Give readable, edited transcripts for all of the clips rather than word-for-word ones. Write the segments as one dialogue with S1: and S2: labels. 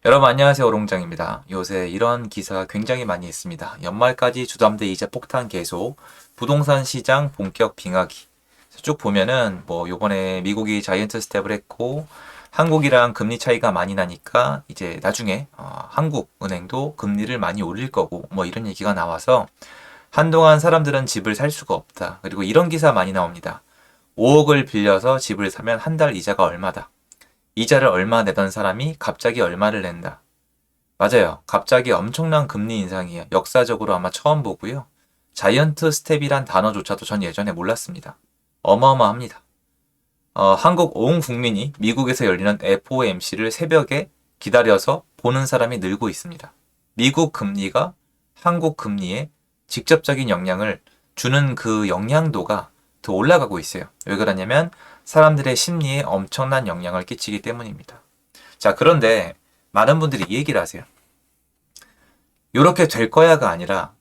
S1: 여러분 안녕하세요. 오롱장입니다. 요새 이런 기사가 굉장히 많이 있습니다. 연말까지 주담대 이자 폭탄 계속, 부동산 시장 본격 빙하기. 쭉 보면은 뭐 요번에 미국이 자이언트 스텝을 했고 한국이랑 금리 차이가 많이 나니까 이제 나중에 한국은행도 금리를 많이 올릴 거고 뭐 이런 얘기가 나와서 한동안 사람들은 집을 살 수가 없다. 그리고 이런 기사 많이 나옵니다. 5억을 빌려서 집을 사면 한 달 이자가 얼마다. 이자를 얼마 내던 사람이 갑자기 얼마를 낸다. 맞아요. 갑자기 엄청난 금리 인상이에요. 역사적으로 아마 처음 보고요. 자이언트 스텝이란 단어조차도 전 예전에 몰랐습니다. 어마어마합니다. 한국 온 국민이 미국에서 열리는 FOMC를 새벽에 기다려서 보는 사람이 늘고 있습니다. 미국 금리가 한국 금리에 직접적인 영향을 주는 그 영향도가 더 올라가고 있어요. 왜 그러냐면 사람들의 심리에 엄청난 영향을 끼치기 때문입니다. 자, 그런데 많은 분들이 이 얘기를 하세요. 이렇게 될 거야가 아니라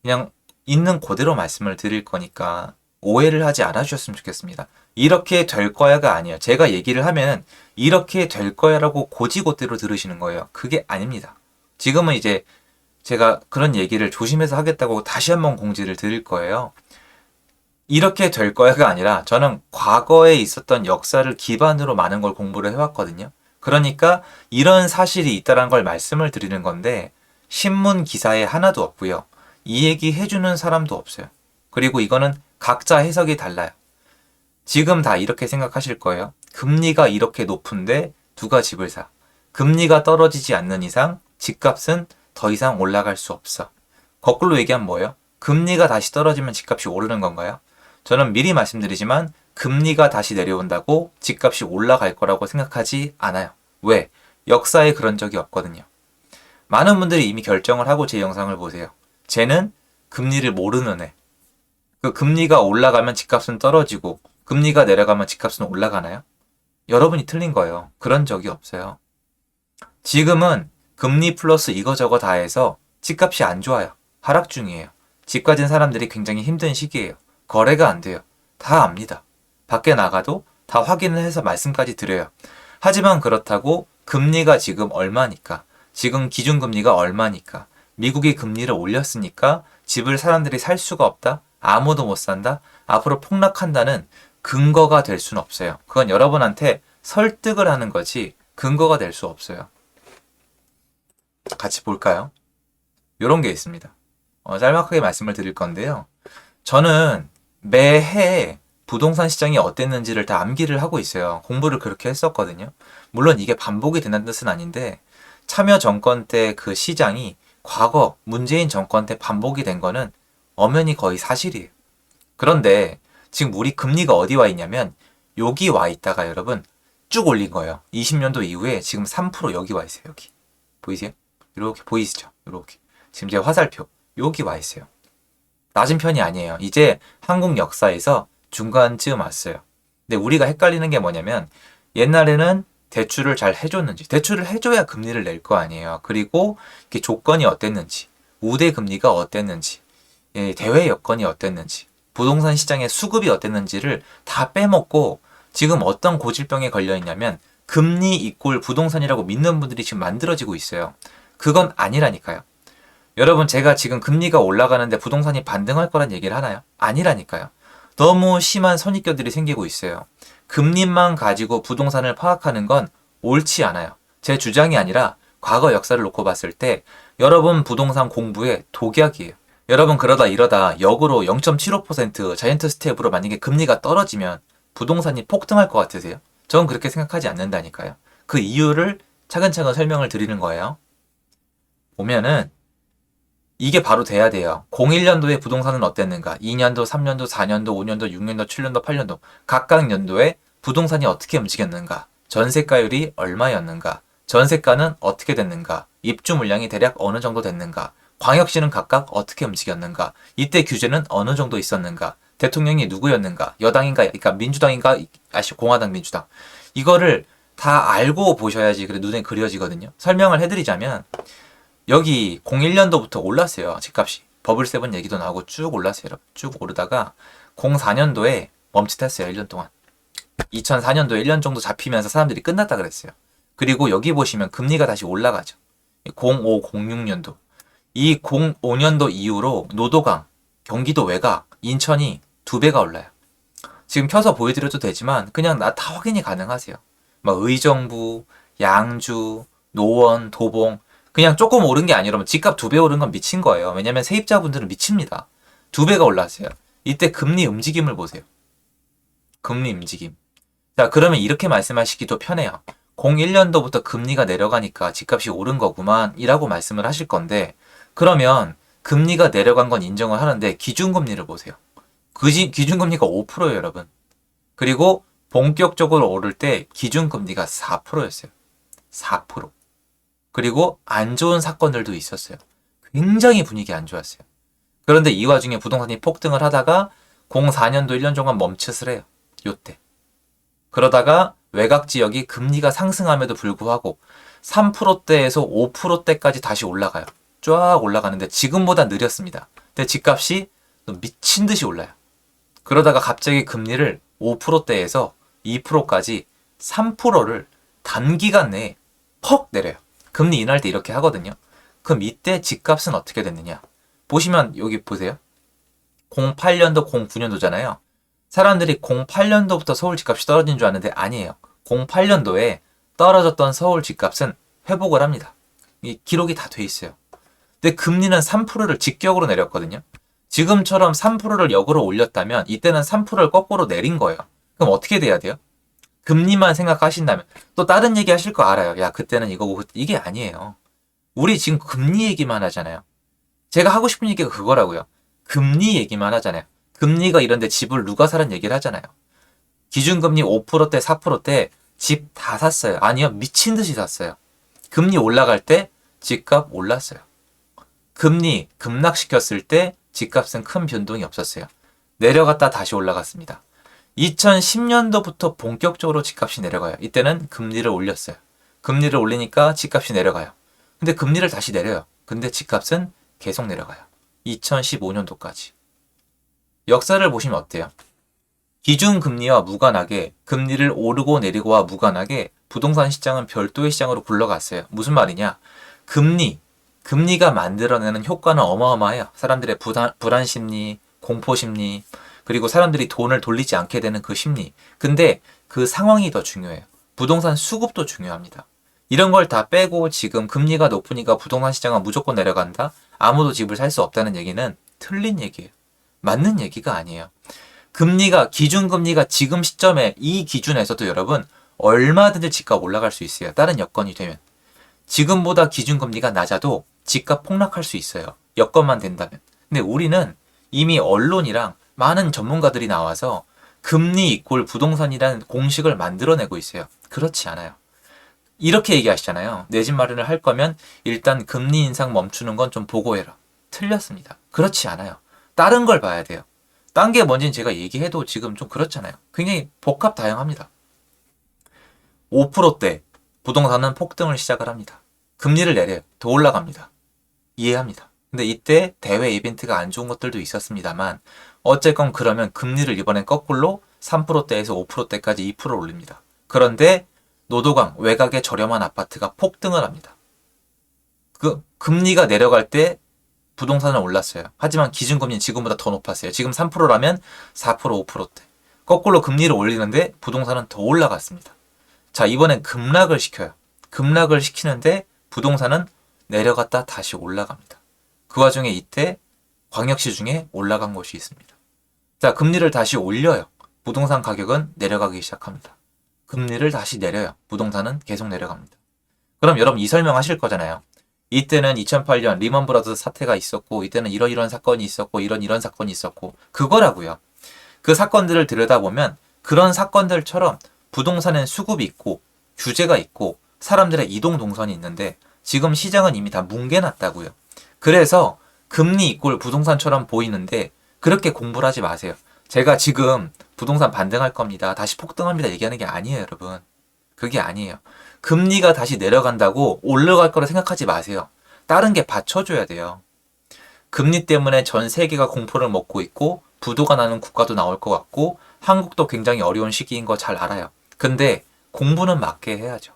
S1: 그냥 있는 그대로 말씀을 드릴 거니까 오해를 하지 않아 주셨으면 좋겠습니다. 이렇게 될 거야가 아니에요. 제가 얘기를 하면 이렇게 될 거야라고 고지고대로 들으시는 거예요. 그게 아닙니다. 지금은 이제 제가 그런 얘기를 조심해서 하겠다고 다시 한번 공지를 드릴 거예요. 이렇게 될 거야가 아니라 저는 과거에 있었던 역사를 기반으로 많은 걸 공부를 해왔거든요. 그러니까 이런 사실이 있다는 걸 말씀을 드리는 건데 신문 기사에 하나도 없고요. 이 얘기 해주는 사람도 없어요. 그리고 이거는 각자 해석이 달라요. 지금 다 이렇게 생각하실 거예요. 금리가 이렇게 높은데 누가 집을 사? 금리가 떨어지지 않는 이상 집값은 더 이상 올라갈 수 없어. 거꾸로 얘기하면 뭐예요? 금리가 다시 떨어지면 집값이 오르는 건가요? 저는 미리 말씀드리지만 금리가 다시 내려온다고 집값이 올라갈 거라고 생각하지 않아요. 왜? 역사에 그런 적이 없거든요. 많은 분들이 이미 결정을 하고 제 영상을 보세요. 쟤는 금리를 모르는 애. 그 금리가 올라가면 집값은 떨어지고 금리가 내려가면 집값은 올라가나요? 여러분이 틀린 거예요. 그런 적이 없어요. 지금은 금리 플러스 이거저거 다 해서 집값이 안 좋아요. 하락 중이에요. 집 가진 사람들이 굉장히 힘든 시기예요. 거래가 안 돼요. 다 압니다. 밖에 나가도 다 확인을 해서 말씀까지 드려요. 하지만 그렇다고 금리가 지금 얼마니까, 지금 기준금리가 얼마니까, 미국이 금리를 올렸으니까 집을 사람들이 살 수가 없다? 아무도 못 산다? 앞으로 폭락한다는 근거가 될 수는 없어요. 그건 여러분한테 설득을 하는 거지 근거가 될 수 없어요. 같이 볼까요? 이런 게 있습니다. 짤막하게 말씀을 드릴 건데요. 저는 매해 부동산 시장이 어땠는지를 다 암기를 하고 있어요. 공부를 그렇게 했었거든요. 물론 이게 반복이 된다는 뜻은 아닌데 참여 정권 때 그 시장이 과거 문재인 정권 때 반복이 된 거는 엄연히 거의 사실이에요. 그런데 지금 우리 금리가 어디 와 있냐면 여기 와 있다가 여러분 쭉 올린 거예요. 20년도 이후에 지금 3% 여기 와 있어요. 여기. 보이세요? 이렇게 보이시죠? 이렇게. 지금 제 화살표 여기 와 있어요. 낮은 편이 아니에요. 이제 한국 역사에서 중간쯤 왔어요. 근데 우리가 헷갈리는 게 뭐냐면 옛날에는 대출을 잘 해줬는지, 대출을 해줘야 금리를 낼 거 아니에요. 그리고 이게 조건이 어땠는지, 우대 금리가 어땠는지, 대외 여건이 어땠는지, 부동산 시장의 수급이 어땠는지를 다 빼먹고 지금 어떤 고질병에 걸려 있냐면 금리 이꼴 부동산이라고 믿는 분들이 지금 만들어지고 있어요. 그건 아니라니까요. 여러분 제가 지금 금리가 올라가는데 부동산이 반등할 거란 얘기를 하나요? 아니라니까요. 너무 심한 선입견들이 생기고 있어요. 금리만 가지고 부동산을 파악하는 건 옳지 않아요. 제 주장이 아니라 과거 역사를 놓고 봤을 때 여러분 부동산 공부의 독약이에요. 여러분 그러다 이러다 역으로 0.75% 자이언트 스텝으로 만약에 금리가 떨어지면 부동산이 폭등할 것 같으세요? 저는 그렇게 생각하지 않는다니까요. 그 이유를 차근차근 설명을 드리는 거예요. 보면은 이게 바로 돼야 돼요. 01년도에 부동산은 어땠는가? 2년도, 3년도, 4년도, 5년도, 6년도, 7년도, 8년도 각각 연도에 부동산이 어떻게 움직였는가? 전세가율이 얼마였는가? 전세가는 어떻게 됐는가? 입주 물량이 대략 어느 정도 됐는가? 광역시는 각각 어떻게 움직였는가? 이때 규제는 어느 정도 있었는가? 대통령이 누구였는가? 여당인가? 그러니까 민주당인가? 공화당, 민주당. 이거를 다 알고 보셔야지 그래 눈에 그려지거든요. 설명을 해드리자면 여기 01년도부터 올랐어요. 집값이. 버블7 얘기도 나오고 쭉 올랐어요. 여러분. 쭉 오르다가 04년도에 멈칫했어요. 1년 동안. 2004년도에 1년 정도 잡히면서 사람들이 끝났다 그랬어요. 그리고 여기 보시면 금리가 다시 올라가죠. 05, 06년도. 이 05년도 이후로 노도강, 경기도 외곽, 인천이 2배가 올라요. 지금 켜서 보여드려도 되지만 그냥 다 확인이 가능하세요. 막 의정부, 양주, 노원, 도봉 그냥 조금 오른 게 아니라 집값 2배 오른 건 미친 거예요. 왜냐면 세입자분들은 미칩니다. 2배가 올랐어요. 이때 금리 움직임을 보세요. 금리 움직임. 자, 그러면 이렇게 말씀하시기도 편해요. 01년도부터 금리가 내려가니까 집값이 오른 거구만 이라고 말씀을 하실 건데 그러면 금리가 내려간 건 인정을 하는데 기준금리를 보세요. 기준금리가 5%예요, 여러분. 그리고 본격적으로 오를 때 기준금리가 4%였어요. 4%. 그리고 안 좋은 사건들도 있었어요. 굉장히 분위기 안 좋았어요. 그런데 이 와중에 부동산이 폭등을 하다가 04년도 1년 동안 멈칫을 해요. 요때. 그러다가 외곽 지역이 금리가 상승함에도 불구하고 3%대에서 5%대까지 다시 올라가요. 쫙 올라가는데 지금보다 느렸습니다. 근데 집값이 미친 듯이 올라요. 그러다가 갑자기 금리를 5%대에서 2%까지 3%를 단기간 내에 퍽 내려요. 금리 인하할 때 이렇게 하거든요. 그럼 이때 집값은 어떻게 됐느냐? 보시면 여기 보세요. 08년도, 09년도잖아요. 사람들이 08년도부터 서울 집값이 떨어진 줄 아는데 아니에요. 08년도에 떨어졌던 서울 집값은 회복을 합니다. 이 기록이 다 돼 있어요. 근데 금리는 3%를 직격으로 내렸거든요. 지금처럼 3%를 역으로 올렸다면 이때는 3%를 거꾸로 내린 거예요. 그럼 어떻게 돼야 돼요? 금리만 생각하신다면 또 다른 얘기 하실 거 알아요. 야, 그때는 이거고 이게 아니에요. 우리 지금 금리 얘기만 하잖아요. 제가 하고 싶은 얘기가 그거라고요. 금리 얘기만 하잖아요. 금리가 이런데 집을 누가 사란 얘기를 하잖아요. 기준금리 5%대, 4%대 집 다 샀어요. 아니요, 미친 듯이 샀어요. 금리 올라갈 때 집값 올랐어요. 금리 급락시켰을 때 집값은 큰 변동이 없었어요. 내려갔다 다시 올라갔습니다. 2010년도부터 본격적으로 집값이 내려가요. 이때는 금리를 올렸어요. 금리를 올리니까 집값이 내려가요. 근데 금리를 다시 내려요. 근데 집값은 계속 내려가요. 2015년도까지. 역사를 보시면 어때요? 기준금리와 무관하게 금리를 오르고 내리고와 무관하게 부동산 시장은 별도의 시장으로 굴러갔어요. 무슨 말이냐? 금리가 만들어내는 효과는 어마어마해요. 사람들의 불안 심리, 공포 심리, 그리고 사람들이 돈을 돌리지 않게 되는 그 심리. 근데 그 상황이 더 중요해요. 부동산 수급도 중요합니다. 이런 걸 다 빼고 지금 금리가 높으니까 부동산 시장은 무조건 내려간다? 아무도 집을 살 수 없다는 얘기는 틀린 얘기예요. 맞는 얘기가 아니에요. 기준금리가 지금 시점에 이 기준에서도 여러분 얼마든지 집값 올라갈 수 있어요. 다른 여건이 되면. 지금보다 기준금리가 낮아도 집값 폭락할 수 있어요. 여건만 된다면. 근데 우리는 이미 언론이랑 많은 전문가들이 나와서 금리 이꼴 부동산이라는 공식을 만들어내고 있어요. 그렇지 않아요. 이렇게 얘기하시잖아요. 내 집 마련을 할 거면 일단 금리 인상 멈추는 건 좀 보고해라. 틀렸습니다. 그렇지 않아요. 다른 걸 봐야 돼요. 딴 게 뭔지는 제가 얘기해도 지금 좀 그렇잖아요. 굉장히 복합 다양합니다. 5%대 부동산은 폭등을 시작을 합니다. 금리를 내려요. 더 올라갑니다. 이해합니다. 근데 이때 대외 이벤트가 안 좋은 것들도 있었습니다만 어쨌건 그러면 금리를 이번엔 거꾸로 3%대에서 5%대까지 2% 올립니다. 그런데 노도강 외곽의 저렴한 아파트가 폭등을 합니다. 그 금리가 내려갈 때 부동산은 올랐어요. 하지만 기준금리는 지금보다 더 높았어요. 지금 3%라면 4%, 5%대. 거꾸로 금리를 올리는데 부동산은 더 올라갔습니다. 자, 이번엔 급락을 시켜요. 급락을 시키는데 부동산은 내려갔다 다시 올라갑니다. 그 와중에 이때 광역시 중에 올라간 곳이 있습니다. 자, 금리를 다시 올려요. 부동산 가격은 내려가기 시작합니다. 금리를 다시 내려요. 부동산은 계속 내려갑니다. 그럼 여러분 이 설명하실 거잖아요. 이때는 2008년 리먼 브라더스 사태가 있었고 이때는 이런 사건이 있었고 이런 사건이 있었고 그거라고요. 그 사건들을 들여다보면 그런 사건들처럼 부동산엔 수급이 있고 규제가 있고 사람들의 이동 동선이 있는데 지금 시장은 이미 다 뭉개놨다고요. 그래서 금리 이꼴 부동산처럼 보이는데 그렇게 공부를 하지 마세요. 제가 지금 부동산 반등할 겁니다. 다시 폭등합니다. 얘기하는 게 아니에요, 여러분. 그게 아니에요. 금리가 다시 내려간다고 올라갈 거라 생각하지 마세요. 다른 게 받쳐줘야 돼요. 금리 때문에 전 세계가 공포를 먹고 있고 부도가 나는 국가도 나올 것 같고 한국도 굉장히 어려운 시기인 거 잘 알아요. 근데 공부는 맞게 해야죠.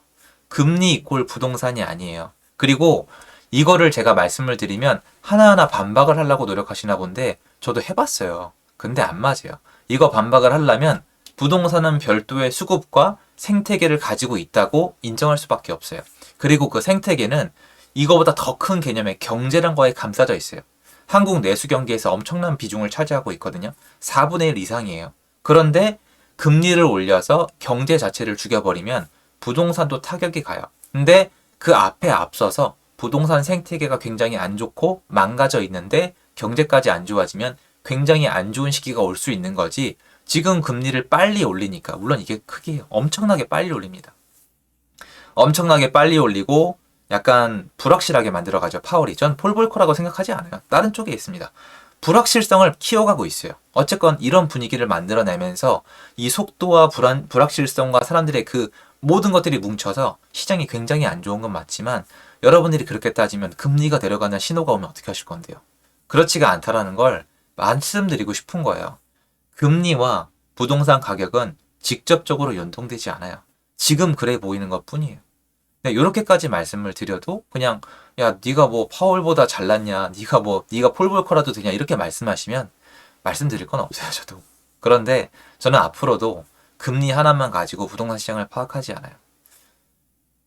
S1: 금리 이꼴 부동산이 아니에요. 그리고 이거를 제가 말씀을 드리면 하나하나 반박을 하려고 노력하시나 본데 저도 해봤어요. 근데 안 맞아요. 이거 반박을 하려면 부동산은 별도의 수급과 생태계를 가지고 있다고 인정할 수밖에 없어요. 그리고 그 생태계는 이거보다 더 큰 개념의 경제랑과에 감싸져 있어요. 한국 내수 경기에서 엄청난 비중을 차지하고 있거든요. 4분의 1 이상이에요. 그런데 금리를 올려서 경제 자체를 죽여버리면 부동산도 타격이 가요. 근데 그 앞에 앞서서 부동산 생태계가 굉장히 안 좋고 망가져 있는데 경제까지 안 좋아지면 굉장히 안 좋은 시기가 올 수 있는 거지. 지금 금리를 빨리 올리니까, 물론 이게 크게 엄청나게 빨리 올립니다. 엄청나게 빨리 올리고 약간 불확실하게 만들어가죠. 파월이. 전 폴 볼커라고 생각하지 않아요. 다른 쪽에 있습니다. 불확실성을 키워가고 있어요. 어쨌건 이런 분위기를 만들어내면서 이 속도와 불확실성과 사람들의 그 모든 것들이 뭉쳐서 시장이 굉장히 안 좋은 건 맞지만 여러분들이 그렇게 따지면 금리가 내려가는 신호가 오면 어떻게 하실 건데요? 그렇지가 않다라는 걸 말씀드리고 싶은 거예요. 금리와 부동산 가격은 직접적으로 연동되지 않아요. 지금 그래 보이는 것 뿐이에요. 네, 이렇게까지 말씀을 드려도 그냥 야 네가 뭐 파월보다 잘났냐, 네가 폴 볼커라도 되냐 이렇게 말씀하시면 말씀드릴 건 없어요. 저도. 그런데 저는 앞으로도 금리 하나만 가지고 부동산 시장을 파악하지 않아요.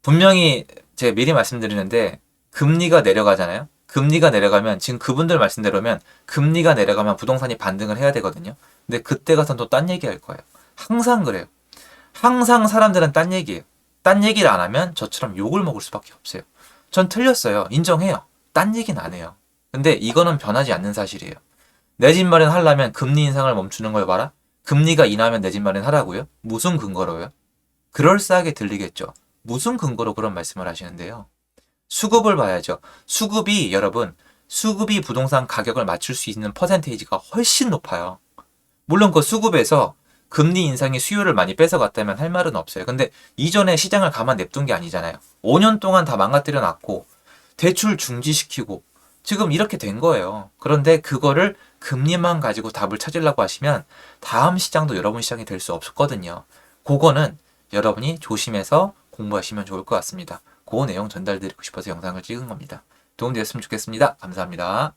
S1: 분명히 제가 미리 말씀드리는데 금리가 내려가잖아요. 금리가 내려가면 지금 그분들 말씀대로면 금리가 내려가면 부동산이 반등을 해야 되거든요. 근데 그때 가선 또 딴 얘기 할 거예요. 항상 그래요. 항상 사람들은 딴 얘기예요. 딴 얘기를 안 하면 저처럼 욕을 먹을 수밖에 없어요. 전 틀렸어요. 인정해요. 딴 얘기는 안 해요. 근데 이거는 변하지 않는 사실이에요. 내 집 마련하려면 금리 인상을 멈추는 걸 봐라. 금리가 인하면 내 집 마련하라고요? 무슨 근거로요? 그럴싸하게 들리겠죠. 무슨 근거로 그런 말씀을 하시는데요. 수급을 봐야죠. 수급이 부동산 가격을 맞출 수 있는 퍼센테이지가 훨씬 높아요. 물론 그 수급에서 금리 인상이 수요를 많이 뺏어갔다면 할 말은 없어요. 근데 이전에 시장을 가만 냅둔 게 아니잖아요. 5년 동안 다 망가뜨려 놨고 대출 중지시키고 지금 이렇게 된 거예요. 그런데 그거를 금리만 가지고 답을 찾으려고 하시면 다음 시장도 여러분 시장이 될 수 없거든요. 그거는 여러분이 조심해서 공부하시면 좋을 것 같습니다. 그 내용 전달드리고 싶어서 영상을 찍은 겁니다. 도움되었으면 좋겠습니다. 감사합니다.